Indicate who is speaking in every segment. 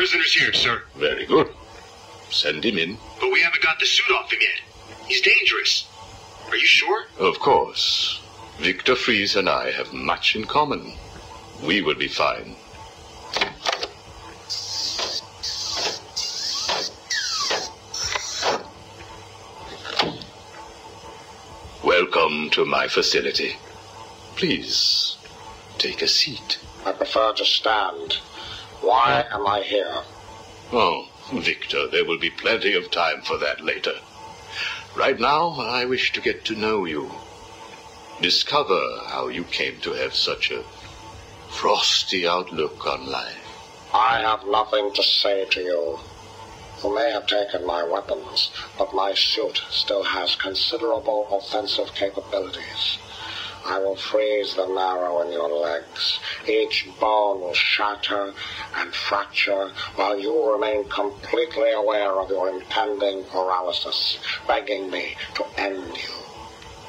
Speaker 1: prisoner's here, sir.
Speaker 2: Very good. Send him in.
Speaker 1: But we haven't got the suit off him yet. He's dangerous. Are you sure?
Speaker 2: Of course. Victor Fries and I have much in common. We will be fine. Welcome to my facility. Please, take a seat.
Speaker 3: I prefer to stand. Why am I here?
Speaker 2: Oh, Victor, there will be plenty of time for that later. Right now, I wish to get to know you. Discover how you came to have such a frosty outlook on life.
Speaker 3: I have nothing to say to you. You may have taken my weapons, but my suit still has considerable offensive capabilities. I will freeze the marrow in your legs. Each bone will shatter and fracture while you remain completely aware of your impending paralysis, begging me to end you.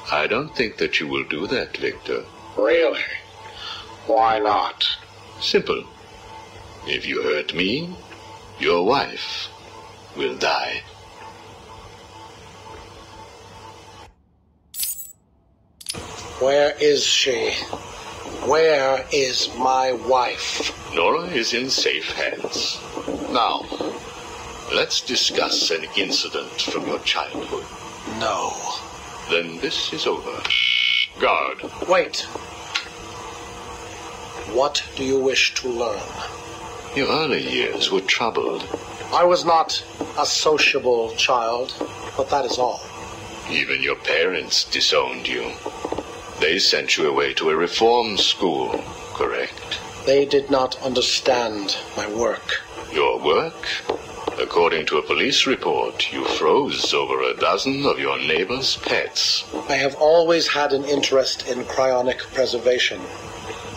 Speaker 2: I don't think that you will do that, Victor.
Speaker 3: Really? Why not?
Speaker 2: Simple. If you hurt me, your wife will die.
Speaker 3: Where is she? Where is my wife?
Speaker 2: Nora is in safe hands. Now, let's discuss an incident from your childhood.
Speaker 3: No.
Speaker 2: Then this is over. Guard.
Speaker 3: Wait. What do you wish to learn?
Speaker 2: Your early years were troubled.
Speaker 3: I was not a sociable child, but that is all.
Speaker 2: Even your parents disowned you. They sent you away to a reform school, correct?
Speaker 3: They did not understand my work.
Speaker 2: Your work? According to a police report, you froze over a dozen of your neighbor's pets.
Speaker 3: I have always had an interest in cryonic preservation.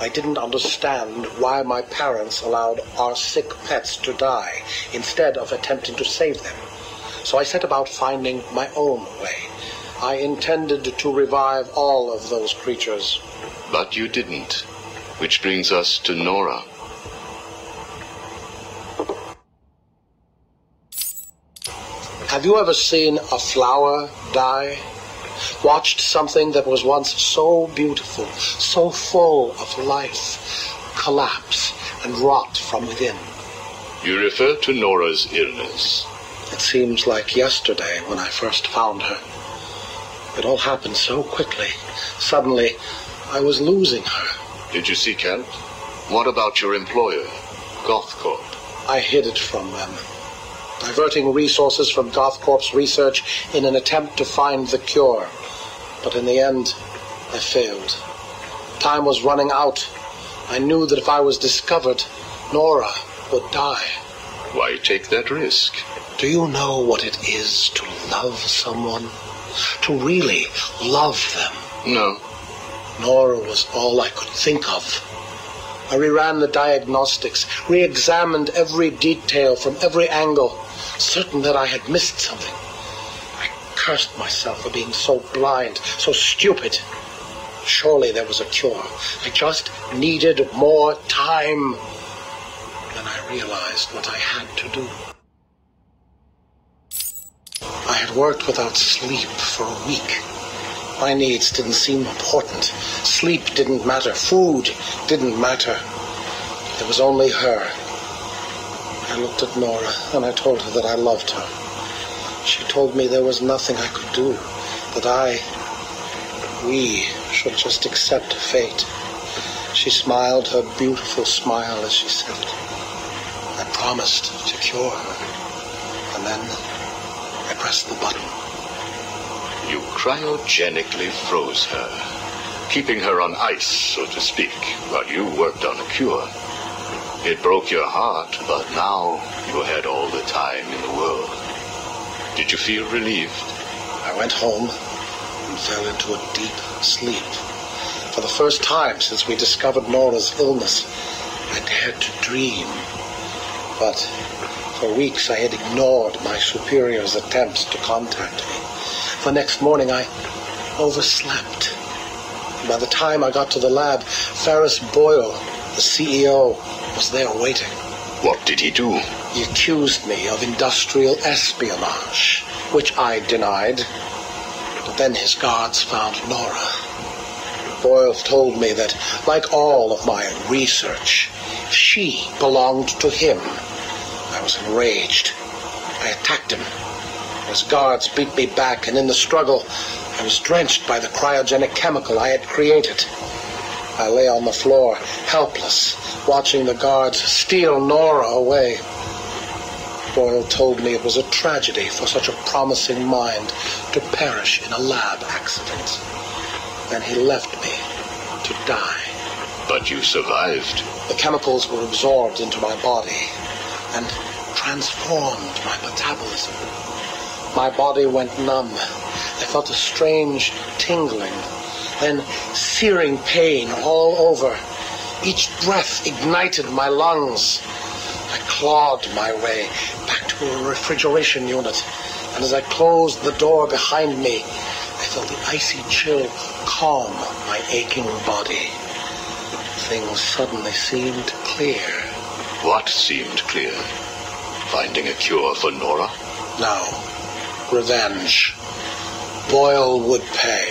Speaker 3: I didn't understand why my parents allowed our sick pets to die instead of attempting to save them. So I set about finding my own way. I intended to revive all of those creatures.
Speaker 2: But you didn't. Which brings us to Nora.
Speaker 3: Have you ever seen a flower die? Watched something that was once so beautiful, so full of life, collapse and rot from within?
Speaker 2: You refer to Nora's illness.
Speaker 3: It seems like yesterday when I first found her. It all happened so quickly. Suddenly, I was losing her.
Speaker 2: Did you seek help? What about your employer, Gothcorp?
Speaker 3: I hid it from them, diverting resources from Gothcorp's research in an attempt to find the cure. But in the end, I failed. Time was running out. I knew that if I was discovered, Nora would die.
Speaker 2: Why take that risk?
Speaker 3: Do you know what it is to love someone? To really love them?
Speaker 2: No.
Speaker 3: Nora was all I could think of. I reran the diagnostics, re-examined every detail from every angle, certain that I had missed something. I cursed myself for being so blind, so stupid. Surely there was a cure. I just needed more time. Then I realized what I had to do. I had worked without sleep for a week. My needs didn't seem important. Sleep didn't matter. Food didn't matter. There was only her. I looked at Nora and I told her that I loved her. She told me there was nothing I could do, that we should just accept fate. She smiled her beautiful smile as she said it. I promised to cure her, and then I pressed the button.
Speaker 2: You cryogenically froze her, keeping her on ice, so to speak, while you worked on a cure. It broke your heart, but now you had all the time in the world. Did you feel relieved?
Speaker 3: I went home and fell into a deep sleep. For the first time since we discovered Nora's illness, I dared to dream. But for weeks I had ignored my superior's attempts to contact me. The next morning I overslept. By the time I got to the lab, Ferris Boyle, the CEO, was there waiting.
Speaker 2: What did he do?
Speaker 3: He accused me of industrial espionage, which I denied. But then his guards found Nora. Boyle told me that, like all of my research, she belonged to him. I was enraged. I attacked him. His guards beat me back, and in the struggle, I was drenched by the cryogenic chemical I had created. I lay on the floor, helpless, watching the guards steal Nora away. Boyle told me it was a tragedy for such a promising mind to perish in a lab accident. Then he left me to die.
Speaker 2: But you survived.
Speaker 3: The chemicals were absorbed into my body and transformed my metabolism. My body went numb. I felt a strange tingling, then searing pain all over. Each breath ignited my lungs. I clawed my way back to a refrigeration unit, and as I closed the door behind me, I felt the icy chill calm my aching body. Things suddenly seemed clear.
Speaker 2: What seemed clear? Finding a cure for Nora?
Speaker 3: No. Revenge. Boyle would pay.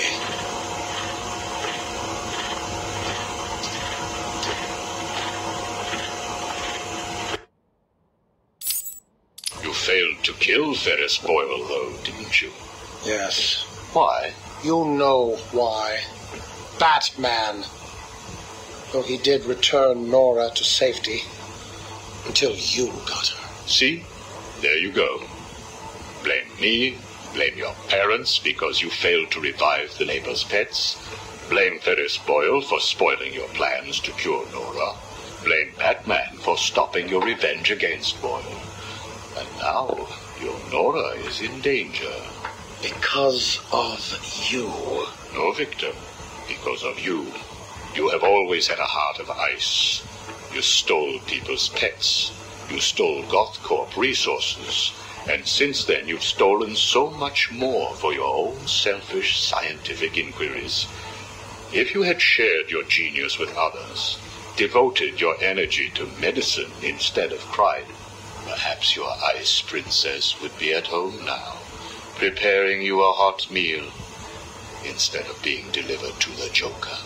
Speaker 2: You failed to kill Ferris Boyle, though, didn't you?
Speaker 3: Yes.
Speaker 2: Why?
Speaker 3: You know why. Batman. Though he did return Nora to safety. Until you got her.
Speaker 2: See? There you go. Blame me, blame your parents because you failed to revive the neighbor's pets. Blame Ferris Boyle for spoiling your plans to cure Nora. Blame Batman for stopping your revenge against Boyle. And now, your Nora is in danger.
Speaker 3: Because of you.
Speaker 2: No, Victor. Because of you. You have always had a heart of ice. You stole people's pets. You stole GothCorp resources. And since then, you've stolen so much more for your own selfish scientific inquiries. If you had shared your genius with others, devoted your energy to medicine instead of crime, perhaps your ice princess would be at home now, preparing you a hot meal, instead of being delivered to the Joker.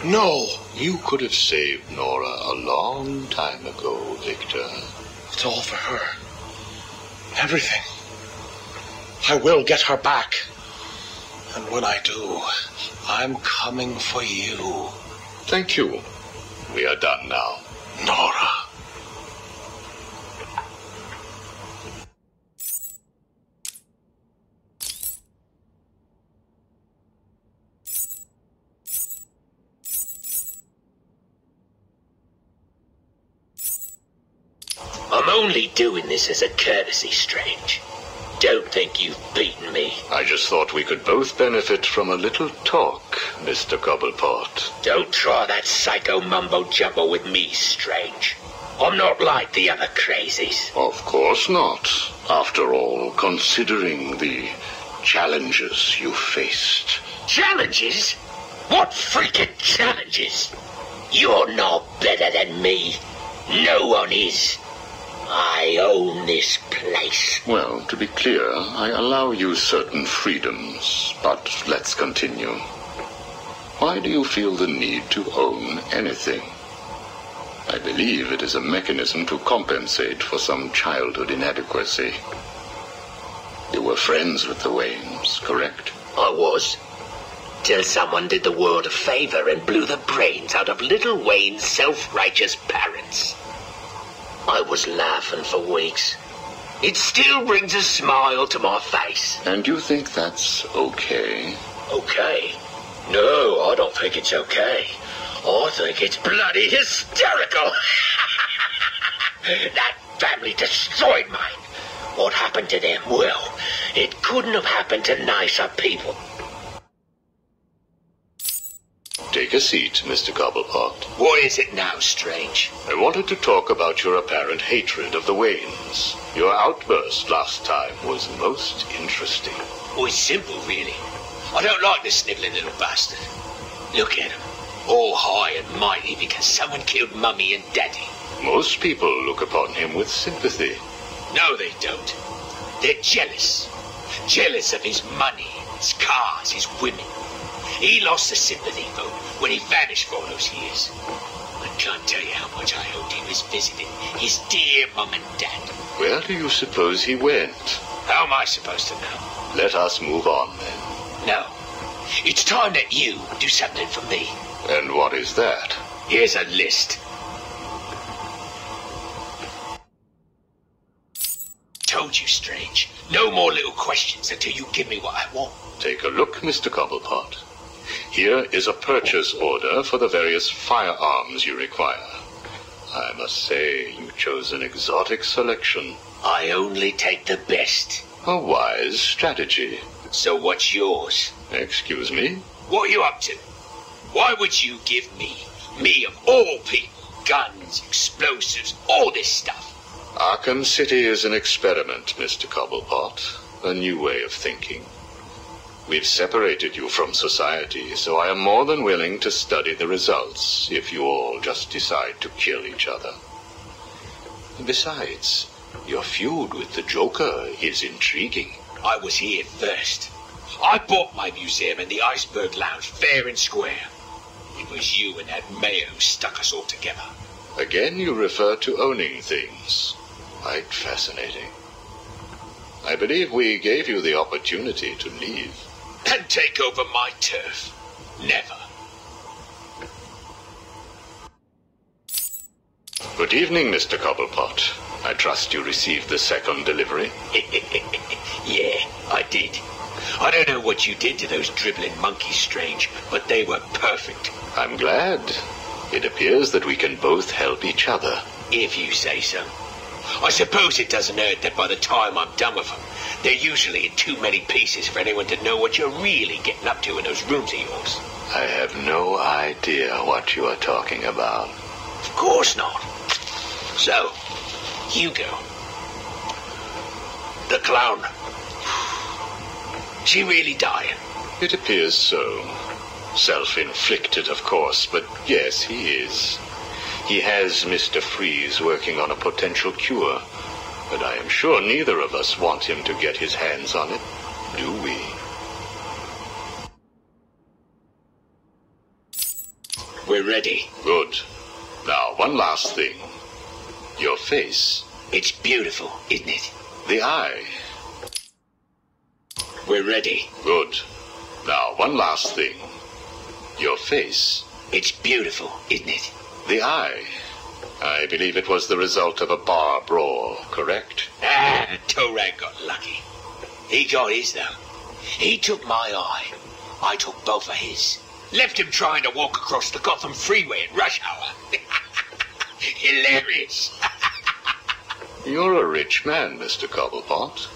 Speaker 3: No!
Speaker 2: You could have saved Nora a long time ago, Victor.
Speaker 3: It's all for her. Everything. I will get her back. And when I do, I'm coming for you.
Speaker 2: Thank you. We are done now.
Speaker 3: Nora.
Speaker 4: I'm only doing this as a courtesy, Strange. Don't think you've beaten me.
Speaker 2: I just thought we could both benefit from a little talk, Mr. Cobblepot.
Speaker 4: Don't try that psycho mumbo-jumbo with me, Strange. I'm not like the other crazies.
Speaker 2: Of course not. After all, considering the challenges you faced.
Speaker 4: Challenges? What freaking challenges? You're no better than me. No one is. I own this place.
Speaker 2: Well, to be clear, I allow you certain freedoms, but let's continue. Why do you feel the need to own anything? I believe it is a mechanism to compensate for some childhood inadequacy. You were friends with the Waynes, correct?
Speaker 4: I was. Till someone did the world a favor and blew the brains out of little Wayne's self-righteous parents. I was laughing for weeks. It still brings a smile to my face.
Speaker 2: And you think that's okay?
Speaker 4: Okay? No, I don't think it's okay. I think it's bloody hysterical. That family destroyed mine. What happened to them? Well, it couldn't have happened to nicer people.
Speaker 2: Take a seat, Mr. Cobblepot.
Speaker 4: What is it now, Strange?
Speaker 2: I wanted to talk about your apparent hatred of the Waynes. Your outburst last time was most interesting.
Speaker 4: Oh, it's simple, really. I don't like this snivelling little bastard. Look at him. All high and mighty because someone killed Mummy and Daddy.
Speaker 2: Most people look upon him with sympathy.
Speaker 4: No, they don't. They're jealous. Jealous of his money, his cars, his women. He lost the sympathy vote when he vanished for all those years. I can't tell you how much I hoped he was visiting his dear mum and dad.
Speaker 2: Where do you suppose he went?
Speaker 4: How am I supposed to know?
Speaker 2: Let us move on, then.
Speaker 4: No. It's time that you do something for me.
Speaker 2: And what is that?
Speaker 4: Here's a list. Told you, Strange. No more little questions until you give me what I want.
Speaker 2: Take a look, Mr. Cobblepot. Here is a purchase order for the various firearms you require. I must say, you chose an exotic selection.
Speaker 4: I only take the best.
Speaker 2: A wise strategy.
Speaker 4: So what's yours?
Speaker 2: Excuse me?
Speaker 4: What are you up to? Why would you give me of all people, guns, explosives, all this stuff?
Speaker 2: Arkham City is an experiment, Mr. Cobblepot. A new way of thinking. We've separated you from society, so I am more than willing to study the results if you all just decide to kill each other. Besides, your feud with the Joker is intriguing.
Speaker 4: I was here first. I bought my museum in the Iceberg Lounge fair and square. It was you and that Mayo who stuck us all together.
Speaker 2: Again, you refer to owning things. Quite fascinating. I believe we gave you the opportunity to leave.
Speaker 4: And take over my turf. Never.
Speaker 2: Good evening, Mr. Cobblepot. I trust you received the second delivery.
Speaker 4: Yeah, I did. I don't know what you did to those dribbling monkeys, Strange, but they were perfect.
Speaker 2: I'm glad. It appears that we can both help each other.
Speaker 4: If you say so. I suppose it doesn't hurt that by the time I'm done with them, they're usually in too many pieces for anyone to know what you're really getting up to in those rooms of yours.
Speaker 2: I have no idea what you are talking about.
Speaker 4: Of course not. So, Hugo. The clown. She really dying?
Speaker 2: It appears so. Self-inflicted, of course, but yes, he is. He has Mr. Freeze working on a potential cure, but I am sure neither of us want him to get his hands on it, do we?
Speaker 4: We're ready.
Speaker 2: Good. Now, one last thing. Your face.
Speaker 4: It's beautiful, isn't it?
Speaker 2: The eye.
Speaker 4: We're ready.
Speaker 2: Good. Now, one last thing. Your face.
Speaker 4: It's beautiful, isn't it?
Speaker 2: The eye. I believe it was the result of a bar brawl, correct?
Speaker 4: Torag got lucky. He got his, though. He took my eye. I took both of his. Left him trying to walk across the Gotham freeway at rush hour. Hilarious.
Speaker 2: You're a rich man, Mr. Cobblepot.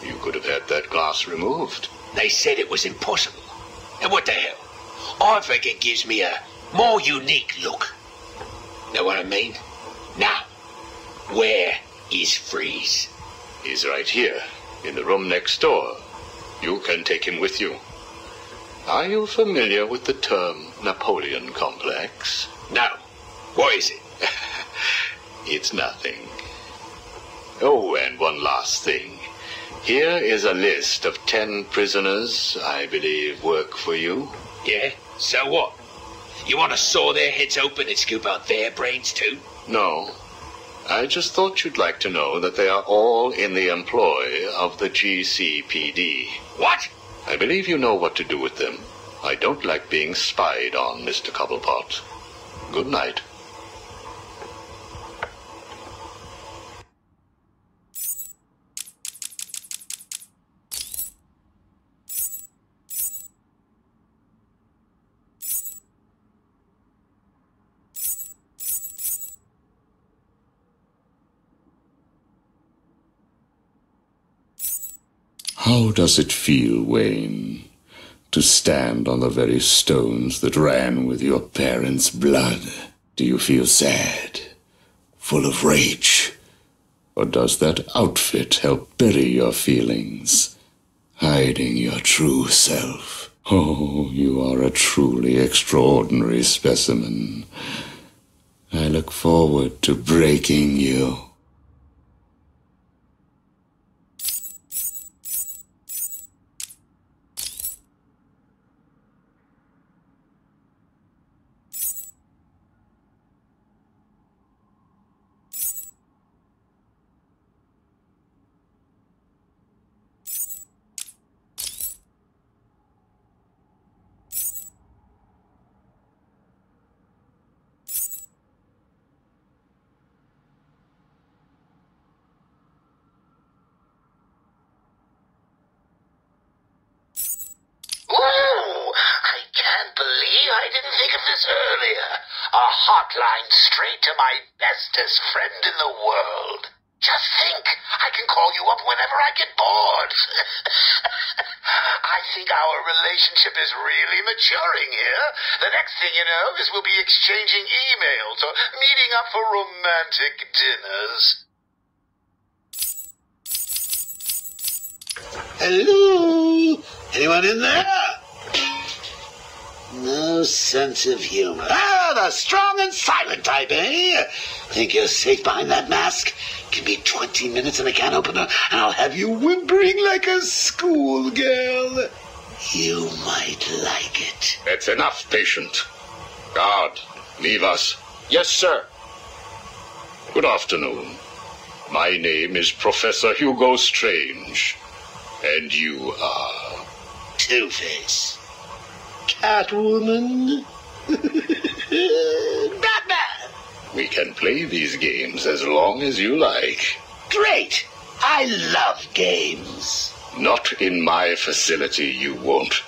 Speaker 2: You could have had that glass removed.
Speaker 4: They said it was impossible. And what the hell? I think it gives me a more unique look. Know what I mean? Now, where is Freeze?
Speaker 2: He's right here, in the room next door. You can take him with you. Are you familiar with the term Napoleon complex?
Speaker 4: No. What is it?
Speaker 2: It's nothing. Oh, and one last thing. Here is a list of 10 prisoners I believe work for you.
Speaker 4: Yeah? So what? You want to saw their heads open and scoop out their brains too?
Speaker 2: No. I just thought you'd like to know that they are all in the employ of the GCPD.
Speaker 4: What?
Speaker 2: I believe you know what to do with them. I don't like being spied on, Mr. Cobblepot. Good night.
Speaker 5: How does it feel, Wayne, to stand on the very stones that ran with your parents' blood? Do you feel sad, full of rage? Or does that outfit help bury your feelings, hiding your true self? Oh, you are a truly extraordinary specimen. I look forward to breaking you.
Speaker 4: I didn't think of this earlier. A hotline straight to my bestest friend in the world. Just think, I can call you up whenever I get bored. I think our relationship is really maturing here. The next thing you know is we'll be exchanging emails or meeting up for romantic dinners.
Speaker 6: Hello? Anyone in there? No sense of humor. Ah, the strong and silent type, eh? Think you're safe behind that mask? Give me 20 minutes and a can opener, and I'll have you whimpering like a schoolgirl. You might like it.
Speaker 2: That's enough, patient. Guard, leave us.
Speaker 7: Yes, sir.
Speaker 2: Good afternoon. My name is Professor Hugo Strange. And you are...
Speaker 6: Two-Face. Catwoman. Batman.
Speaker 2: We can play these games as long as you like.
Speaker 6: Great. I love games.
Speaker 2: Not in my facility, you won't.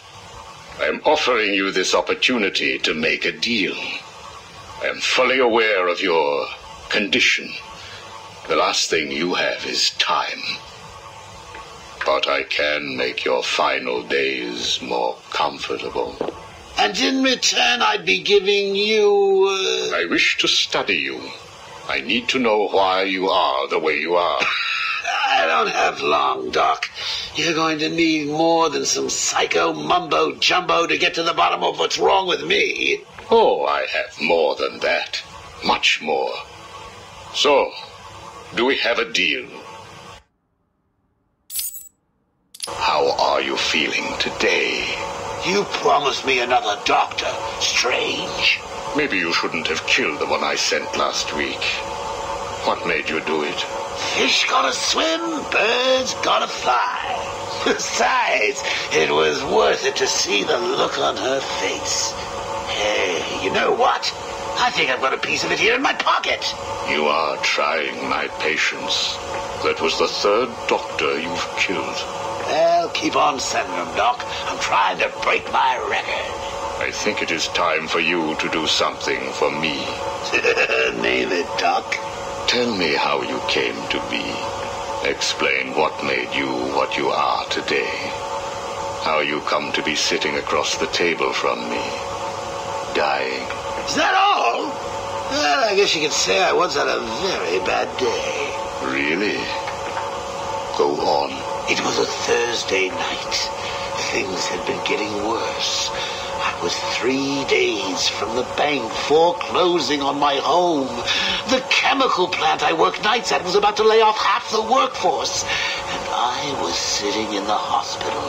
Speaker 2: I'm offering you this opportunity to make a deal. I am fully aware of your condition. The last thing you have is time. But I can make your final days more comfortable.
Speaker 6: And in return, I'd be giving you...
Speaker 2: I wish to study you. I need to know why you are the way you are.
Speaker 6: I don't have long, Doc. You're going to need more than some psycho mumbo-jumbo to get to the bottom of what's wrong with me.
Speaker 2: Oh, I have more than that. Much more. So, do we have a deal? How are you feeling today?
Speaker 6: You promised me another doctor, Strange.
Speaker 2: Maybe you shouldn't have killed the one I sent last week. What made you do it?
Speaker 6: Fish gotta swim, birds gotta fly. Besides, it was worth it to see the look on her face. Hey, you know what? I think I've got a piece of it here in my pocket.
Speaker 2: You are trying my patience. That was the third doctor you've killed.
Speaker 6: Well, keep on sending them, Doc. I'm trying to break my record.
Speaker 2: I think it is time for you to do something for me.
Speaker 6: Name it, Doc.
Speaker 2: Tell me how you came to be. Explain what made you what you are today. How you come to be sitting across the table from me. Dying.
Speaker 6: Is that all? Well, I guess you could say I once had a very bad day.
Speaker 2: Really? Go on.
Speaker 6: It was a Thursday night. Things had been getting worse. I was 3 days from the bank foreclosing on my home. The chemical plant I worked nights at was about to lay off half the workforce. And I was sitting in the hospital,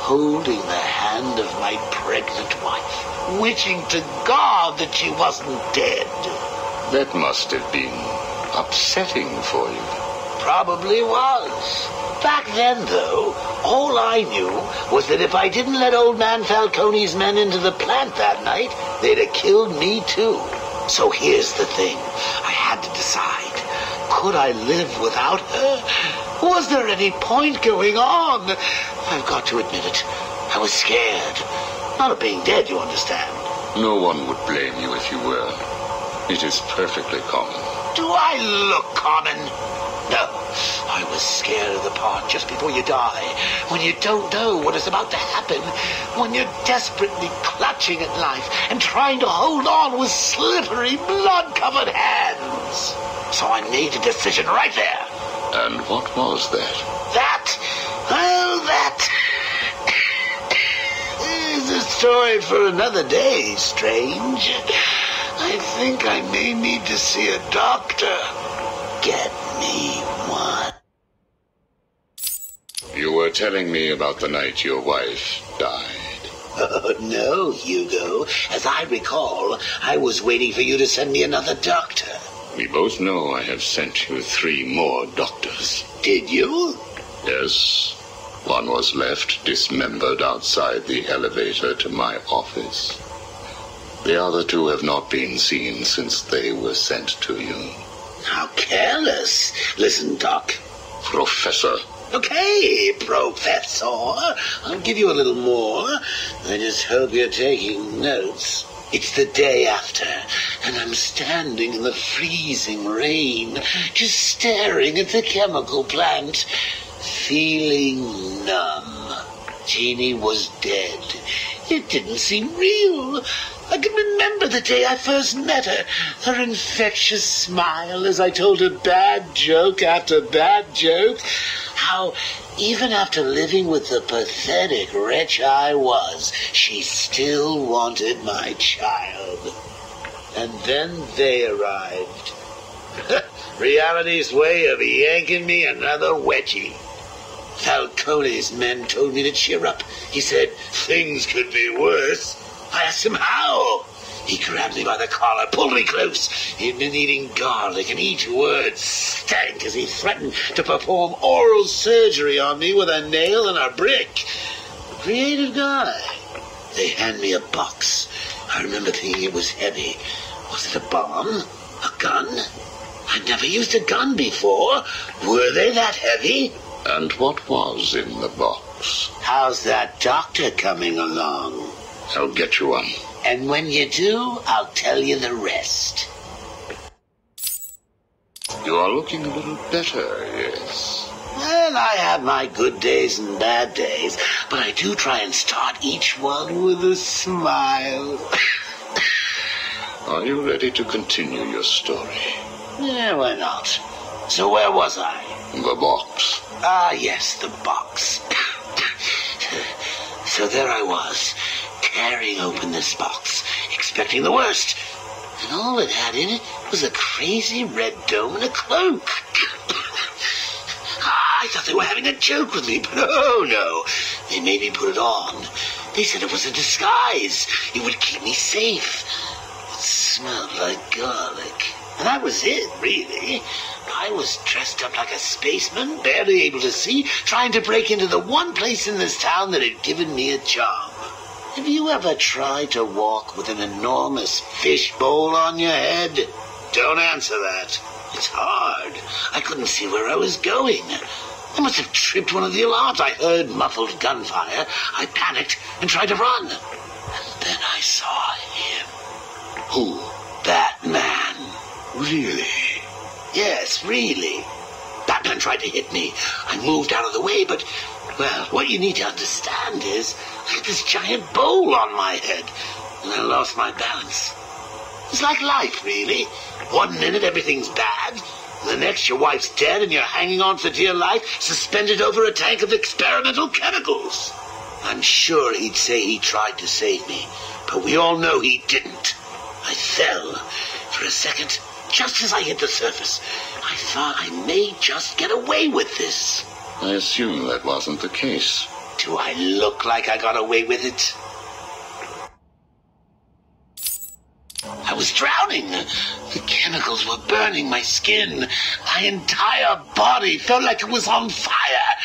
Speaker 6: holding the hand of my pregnant wife, wishing to God that she wasn't dead.
Speaker 2: That must have been upsetting for you.
Speaker 6: Probably was. Back then, though, all I knew was that if I didn't let old man Falcone's men into the plant that night, they'd have killed me too. So here's the thing. I had to decide. Could I live without her? Was there any point going on? I've got to admit it. I was scared. Not of being dead, you understand.
Speaker 2: No one would blame you if you were. It is perfectly common.
Speaker 6: Do I look common? No, I was scared of the part just before you die, when you don't know what is about to happen, when you're desperately clutching at life and trying to hold on with slippery, blood-covered hands. So I made a decision right there.
Speaker 2: And what was that?
Speaker 6: That is a story for another day, Strange. I think I may need to see a doctor. Get me one.
Speaker 2: You were telling me about the night your wife died.
Speaker 6: Oh, no, Hugo. As I recall, I was waiting for you to send me another doctor.
Speaker 2: We both know I have sent you 3 more doctors.
Speaker 6: Did you?
Speaker 2: Yes. One was left dismembered outside the elevator to my office. The other 2 have not been seen since they were sent to you.
Speaker 6: How careless. Listen, Doc.
Speaker 2: Professor.
Speaker 6: Okay, Professor. I'll give you a little more. I just hope you're taking notes. It's the day after, and I'm standing in the freezing rain, just staring at the chemical plant, feeling numb. Jeannie was dead. It didn't seem real. I can remember the day I first met her. Her infectious smile as I told her bad joke after bad joke. How, even after living with the pathetic wretch I was, she still wanted my child. And then they arrived. Reality's way of yanking me another wedgie. Falcone's men told me to cheer up. He said things could be worse. I asked him how. He grabbed me by the collar, pulled me close. He'd been eating garlic, and each word stank as he threatened to perform oral surgery on me with a nail and a brick. Creative guy. They hand me a box. I remember thinking it was heavy. Was it a bomb? A gun? I'd never used a gun before. Were they that heavy?
Speaker 2: And what was in the box?
Speaker 6: How's that doctor coming along?
Speaker 2: I'll get you one.
Speaker 6: And when you do, I'll tell you the rest.
Speaker 2: You are looking a little better, yes.
Speaker 6: Well, I have my good days and bad days, but I do try and start each one with a smile.
Speaker 2: Are you ready to continue your story?
Speaker 6: Yeah, why not? So where was I?
Speaker 2: The box.
Speaker 6: Ah, yes, the box. So there I was, tearing open this box, expecting the worst. And all it had in it was a crazy red dome and a cloak. I thought they were having a joke with me, but oh no. They made me put it on. They said it was a disguise. It would keep me safe. It smelled like garlic. And that was it, really. I was dressed up like a spaceman, barely able to see, trying to break into the one place in this town that had given me a job. Have you ever tried to walk with an enormous fishbowl on your head? Don't answer that. It's hard. I couldn't see where I was going. I must have tripped one of the alarms. I heard muffled gunfire. I panicked and tried to run. And then I saw him.
Speaker 2: Who?
Speaker 6: That man.
Speaker 2: Really?
Speaker 6: Yes, really. Batman tried to hit me. I moved out of the way, but, well, what you need to understand is I had this giant bowl on my head, and I lost my balance. It's like life, really. 1 minute everything's bad, and the next your wife's dead and you're hanging on for dear life, suspended over a tank of experimental chemicals. I'm sure he'd say he tried to save me, but we all know he didn't. I fell. For a second, just as I hit the surface, I thought I may just get away with this.
Speaker 2: I assume that wasn't the case.
Speaker 6: Do I look like I got away with it? I was drowning. The chemicals were burning my skin. My entire body felt like it was on fire.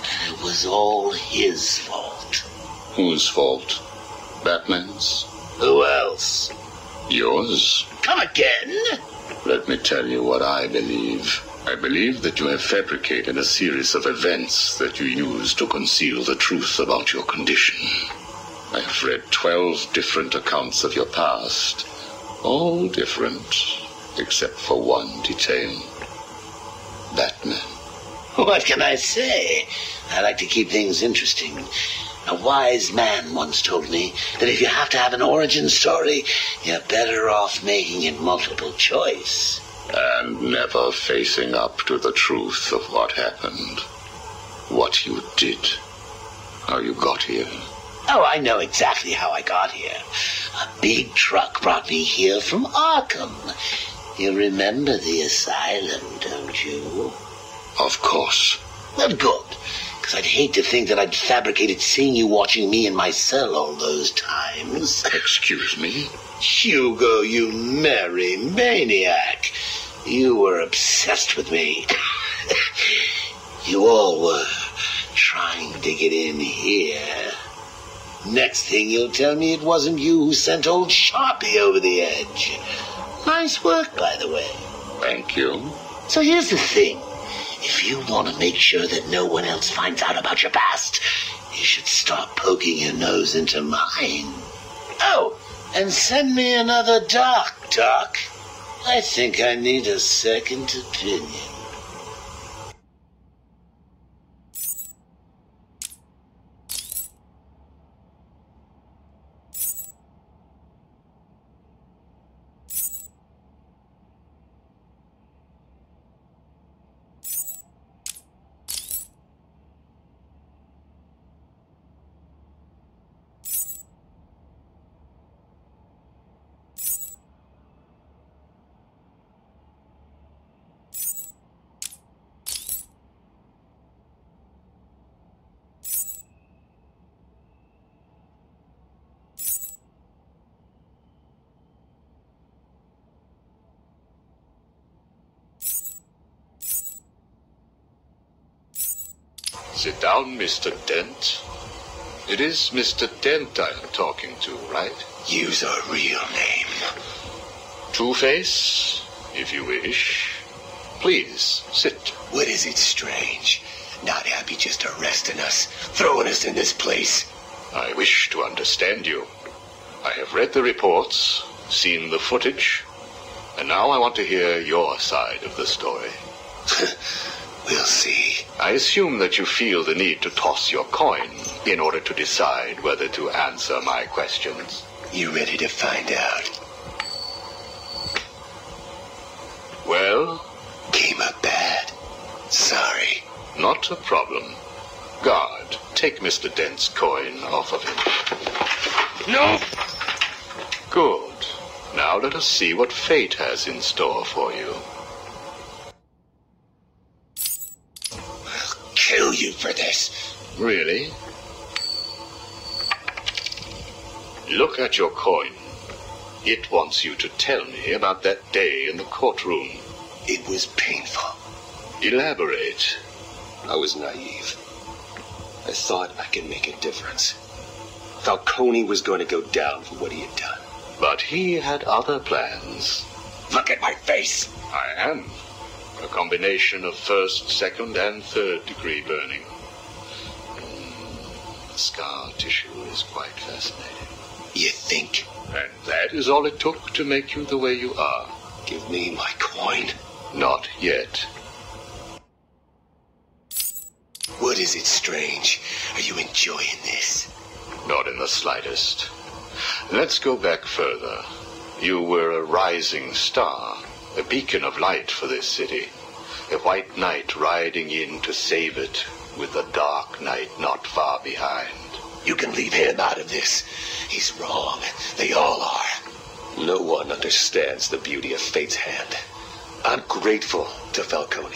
Speaker 6: And it was all his fault.
Speaker 2: Whose fault? Batman's?
Speaker 6: Who else?
Speaker 2: Yours?
Speaker 6: Come again?
Speaker 2: Let me tell you what I believe. I believe that you have fabricated a series of events that you use to conceal the truth about your condition. I have read 12 different accounts of your past, all different, except for one detail. Batman.
Speaker 6: What can I say? I like to keep things interesting. A wise man once told me that if you have to have an origin story, you're better off making it multiple choice.
Speaker 2: And never facing up to the truth of what happened. What you did. How you got here.
Speaker 6: Oh, I know exactly how I got here. A big truck brought me here from ARKHAM. You remember the asylum, don't you?
Speaker 2: Of course.
Speaker 6: Well, good. Because I'd hate to think that I'd fabricated seeing you watching me in my cell all those times.
Speaker 2: Excuse me?
Speaker 6: Hugo, you merry maniac. You were obsessed with me. You all were trying to get in here. Next thing you'll tell me it wasn't you who sent old Sharpie over the edge. Nice work, by the way.
Speaker 2: Thank you.
Speaker 6: So here's the thing. If you want to make sure that no one else finds out about your past, you should stop poking your nose into mine. Oh, and send me another doc. I think I need a second opinion.
Speaker 2: Sit down, Mr. Dent. It is Mr. Dent I am talking to, right?
Speaker 6: Use a real name.
Speaker 2: Two-Face, if you wish. Please, sit.
Speaker 6: What is it strange? Not happy just arresting us, throwing us in this place.
Speaker 2: I wish to understand you. I have read the reports, seen the footage, and now I want to hear your side of the story.
Speaker 6: We'll see.
Speaker 2: I assume that you feel the need to toss your coin in order to decide whether to answer my questions.
Speaker 6: You ready to find out?
Speaker 2: Well?
Speaker 6: Came up bad. Sorry.
Speaker 2: Not a problem. Guard, take Mr. Dent's coin off of him.
Speaker 6: No!
Speaker 2: Good. Now let us see what fate has in store for you.
Speaker 6: Kill you for this.
Speaker 2: Really? Look at your coin. It wants you to tell me about that day in the courtroom.
Speaker 6: It was painful.
Speaker 2: Elaborate.
Speaker 7: I was naive. I thought I could make a difference. Falcone was going to go down for what he had done.
Speaker 2: But he had other plans.
Speaker 6: Look at my face.
Speaker 2: I am. A combination of first, second, and third degree burning. The scar tissue is quite fascinating.
Speaker 6: You think?
Speaker 2: And that is all it took to make you the way you are.
Speaker 6: Give me my coin.
Speaker 2: Not yet.
Speaker 6: What is it strange? Are you enjoying this?
Speaker 2: Not in the slightest. Let's go back further. You were a rising star, a beacon of light for this city. A white knight riding in to save it, with a dark knight not far behind.
Speaker 6: You can leave him out of this. He's wrong. They all are.
Speaker 7: No one understands the beauty of fate's hand. I'm grateful to Falcone.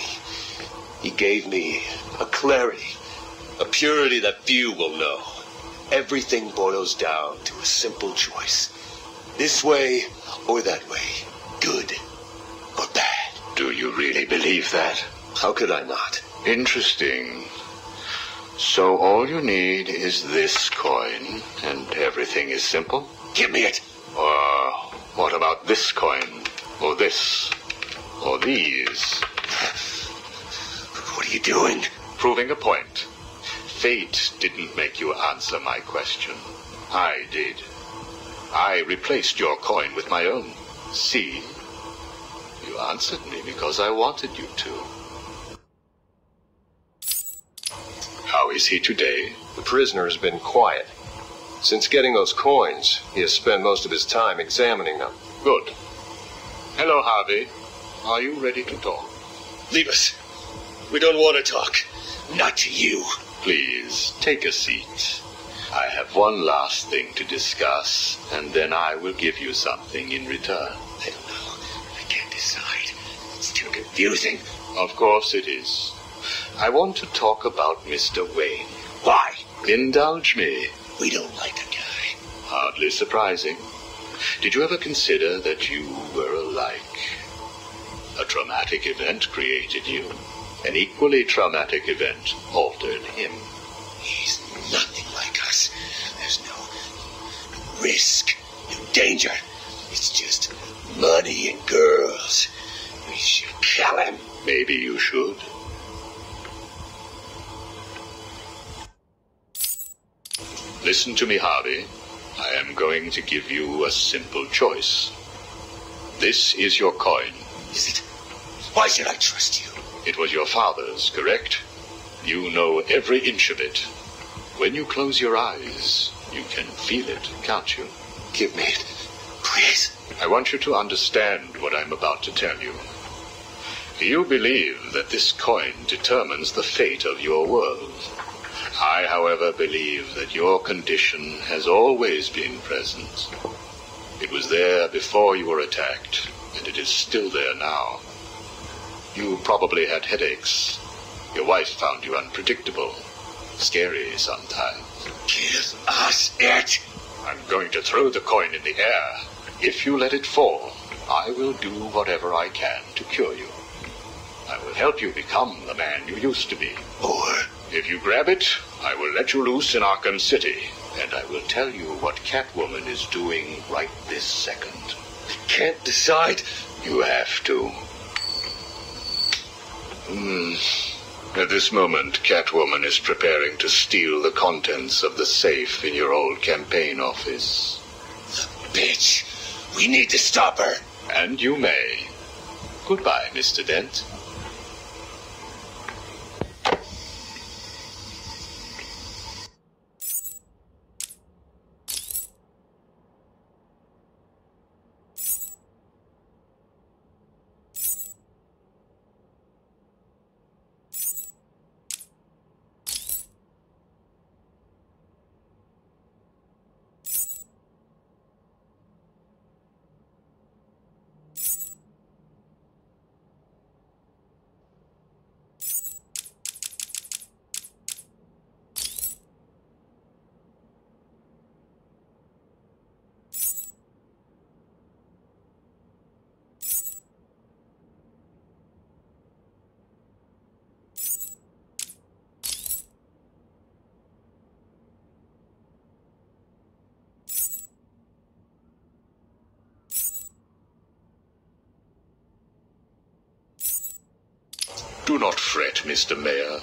Speaker 7: He gave me a clarity, a purity that few will know. Everything boils down to a simple choice. This way or that way. Good or bad.
Speaker 2: Do you really believe that?
Speaker 7: How could I not?
Speaker 2: Interesting. So all you need is this coin, and everything is simple?
Speaker 6: Give me it.
Speaker 2: Or what about this coin? Or this? Or these?
Speaker 6: What are you doing?
Speaker 2: Proving a point. Fate didn't make you answer my question. I did. I replaced your coin with my own. See? You answered me because I wanted you to. How is he today?
Speaker 7: The prisoner has been quiet. Since getting those coins, he has spent most of his time examining them.
Speaker 2: Good. Hello, Harvey. Are you ready to talk?
Speaker 6: Leave us. We don't want to talk. Not to you.
Speaker 2: Please, take a seat. I have one last thing to discuss, and then I will give you something in return.
Speaker 6: I don't know. I can't decide. It's too confusing.
Speaker 2: Of course it is. I want to talk about Mr. Wayne.
Speaker 6: Why?
Speaker 2: Indulge me.
Speaker 6: We don't like the guy.
Speaker 2: Hardly surprising. Did you ever consider that you were alike? A traumatic event created you. An equally traumatic event altered him.
Speaker 6: He's nothing like us. There's no risk, no danger. It's just money and girls. We should kill him.
Speaker 2: Maybe you should. Listen to me, Harvey. I am going to give you a simple choice. This is your coin.
Speaker 6: Is it? Why should I trust you?
Speaker 2: It was your father's, correct? You know every inch of it. When you close your eyes, you can feel it, can't you?
Speaker 6: Give me it, please.
Speaker 2: I want you to understand what I'm about to tell you. You believe that this coin determines the fate of your world. I, however, believe that your condition has always been present. It was there before you were attacked, and it is still there now. You probably had headaches. Your wife found you unpredictable, scary sometimes.
Speaker 6: Give us it!
Speaker 2: I'm going to throw the coin in the air. If you let it fall, I will do whatever I can to cure you. I will help you become the man you used to be.
Speaker 6: Or
Speaker 2: if you grab it, I will let you loose in Arkham City, and I will tell you what Catwoman is doing right this second.
Speaker 6: I can't decide.
Speaker 2: You have to. At this moment, Catwoman is preparing to steal the contents of the safe in your old campaign office.
Speaker 6: The bitch. We need to stop her.
Speaker 2: And you may. Goodbye, Mr. Dent. Do not fret, Mr. Mayor.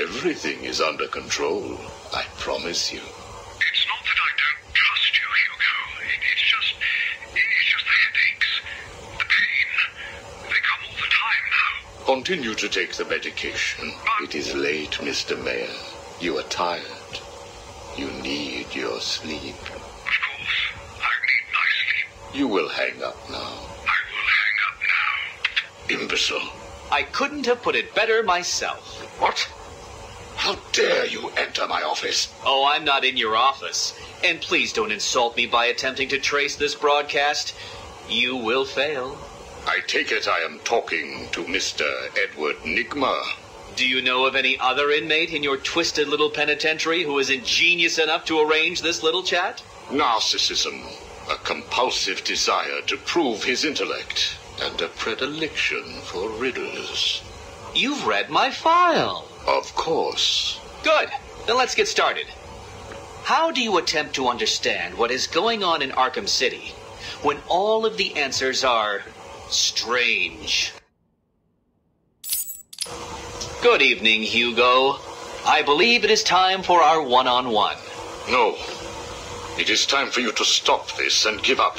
Speaker 2: Everything is under control, I promise you.
Speaker 1: It's not that I don't trust you, Hugo. It's just the headaches, the pain. They come all the time now.
Speaker 2: Continue to take the medication. It is late, Mr. Mayor. You are tired. You need your sleep.
Speaker 1: Of course, I need my sleep.
Speaker 2: You will hang up now.
Speaker 1: I will hang up now.
Speaker 2: Imbecile.
Speaker 8: I couldn't have put it better myself.
Speaker 2: What? How dare you enter my office?
Speaker 8: Oh, I'm not in your office. And please don't insult me by attempting to trace this broadcast. You will fail.
Speaker 2: I take it I am talking to Mr. Edward Nigma.
Speaker 8: Do you know of any other inmate in your twisted little penitentiary who is ingenious enough to arrange this little chat?
Speaker 2: Narcissism, a compulsive desire to prove his intellect, and a predilection for riddles.
Speaker 8: You've read my file.
Speaker 2: Of course.
Speaker 8: Good. Then let's get started. How do you attempt to understand what is going on in Arkham City when all of the answers are strange? Good evening, Hugo. I believe it is time for our one-on-one.
Speaker 2: No. It is time for you to stop this and give up.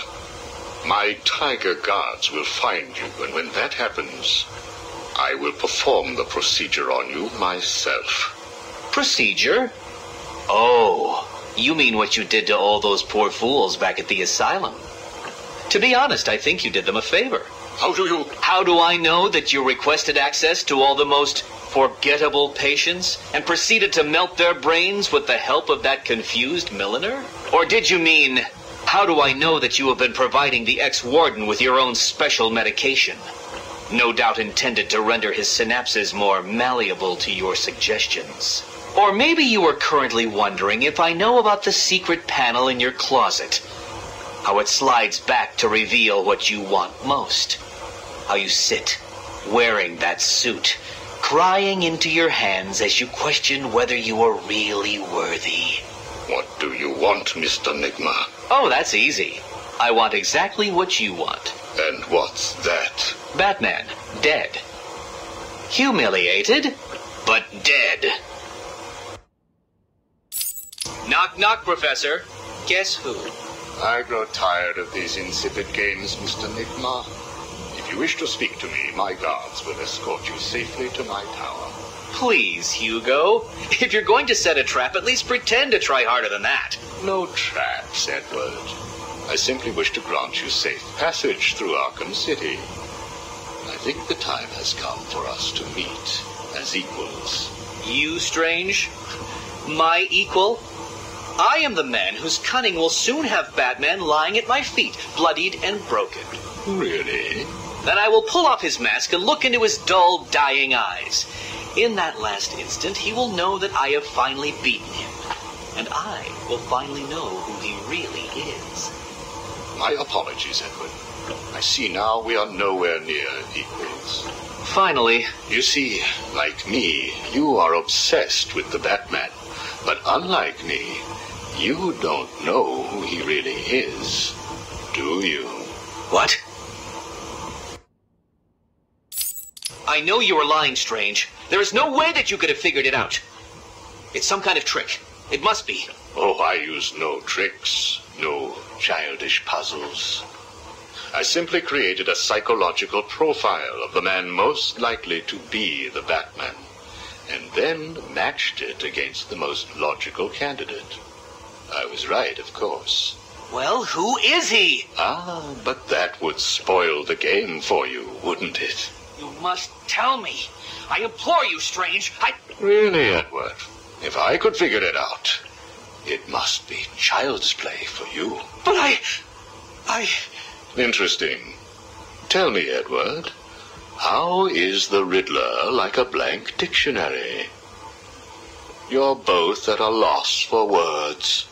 Speaker 2: My tiger guards will find you, and when that happens, I will perform the procedure on you myself.
Speaker 8: Procedure? Oh, you mean what you did to all those poor fools back at the asylum. To be honest, I think you did them a favor.
Speaker 2: How
Speaker 8: do I know that you requested access to all the most forgettable patients and proceeded to melt their brains with the help of that confused milliner? Or did you mean, how do I know that you have been providing the ex-warden with your own special medication? No doubt intended to render his synapses more malleable to your suggestions. Or maybe you are currently wondering if I know about the secret panel in your closet. How it slides back to reveal what you want most. How you sit, wearing that suit, crying into your hands as you question whether you are really worthy.
Speaker 2: What do you want, Mr. Nigma?
Speaker 8: Oh, that's easy. I want exactly what you want.
Speaker 2: And what's that?
Speaker 8: Batman, dead. Humiliated, but dead. Knock, knock, Professor. Guess who?
Speaker 2: I grow tired of these insipid games, Mr. Nigma. If you wish to speak to me, my guards will escort you safely to my tower.
Speaker 8: Please, Hugo. If you're going to set a trap, at least pretend to try harder than that.
Speaker 2: No traps, Edward. I simply wish to grant you safe passage through Arkham City. I think the time has come for us to meet as equals.
Speaker 8: You, Strange? My equal? I am the man whose cunning will soon have Batman lying at my feet, bloodied and broken.
Speaker 2: Really?
Speaker 8: Then I will pull off his mask and look into his dull, dying eyes. In that last instant, he will know that I have finally beaten him. And I will finally know who he really is.
Speaker 2: My apologies, Edward. I see now we are nowhere near equals.
Speaker 8: Finally.
Speaker 2: You see, like me, you are obsessed with the Batman. But unlike me, you don't know who he really is, do you?
Speaker 8: What? I know you are lying, Strange. There is no way that you could have figured it out. It's some kind of trick. It must be.
Speaker 2: Oh, I use no tricks, no childish puzzles. I simply created a psychological profile of the man most likely to be the Batman, and then matched it against the most logical candidate. I was right, of course.
Speaker 8: Well, who is he?
Speaker 2: Ah, but that would spoil the game for you, wouldn't it?
Speaker 8: You must tell me. I implore you, Strange.
Speaker 2: Really, Edward? If I could figure it out, it must be child's play for you.
Speaker 8: But I...
Speaker 2: Interesting. Tell me, Edward, how is the Riddler like a blank dictionary? You're both at a loss for words.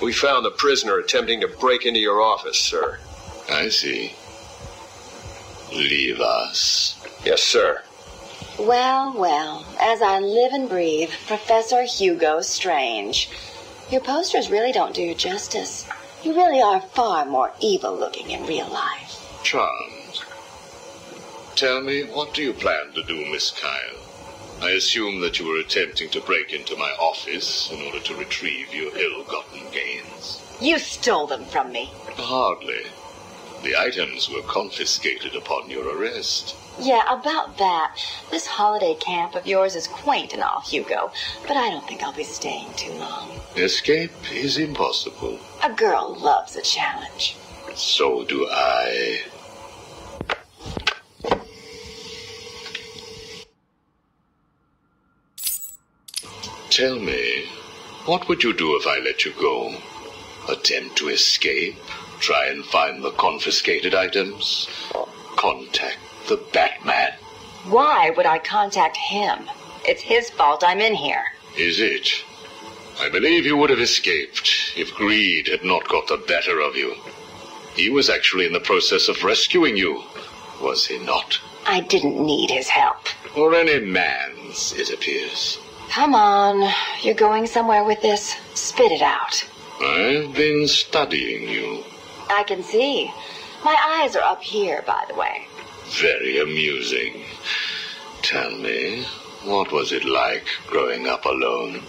Speaker 7: We found the prisoner attempting to break into your office, sir.
Speaker 2: I see. Leave us.
Speaker 7: Yes, sir.
Speaker 9: Well, well, as I live and breathe, Professor Hugo Strange. Your posters really don't do you justice. You really are far more evil-looking in real life.
Speaker 2: Charmed. Tell me, what do you plan to do, Miss Kyle? I assume that you were attempting to break into my office in order to retrieve your ill-gotten gains.
Speaker 9: You stole them from me.
Speaker 2: Hardly. The items were confiscated upon your arrest.
Speaker 9: Yeah, about that. This holiday camp of yours is quaint and all, Hugo, but I don't think I'll be staying too long.
Speaker 2: Escape is impossible.
Speaker 9: A girl loves a challenge.
Speaker 2: So do I. Tell me, what would you do if I let you go? Attempt to escape? Try and find the confiscated items? Contact the Batman?
Speaker 9: Why would I contact him? It's his fault I'm in here.
Speaker 2: Is it? I believe you would have escaped if greed had not got the better of you. He was actually in the process of rescuing you, was he not?
Speaker 9: I didn't need his help.
Speaker 2: Or any man's, it appears.
Speaker 9: Come on, you're going somewhere with this. Spit it out.
Speaker 2: I've been studying you.
Speaker 9: I can see. My eyes are up here, by the way.
Speaker 2: Very amusing. Tell me, what was it like growing up alone?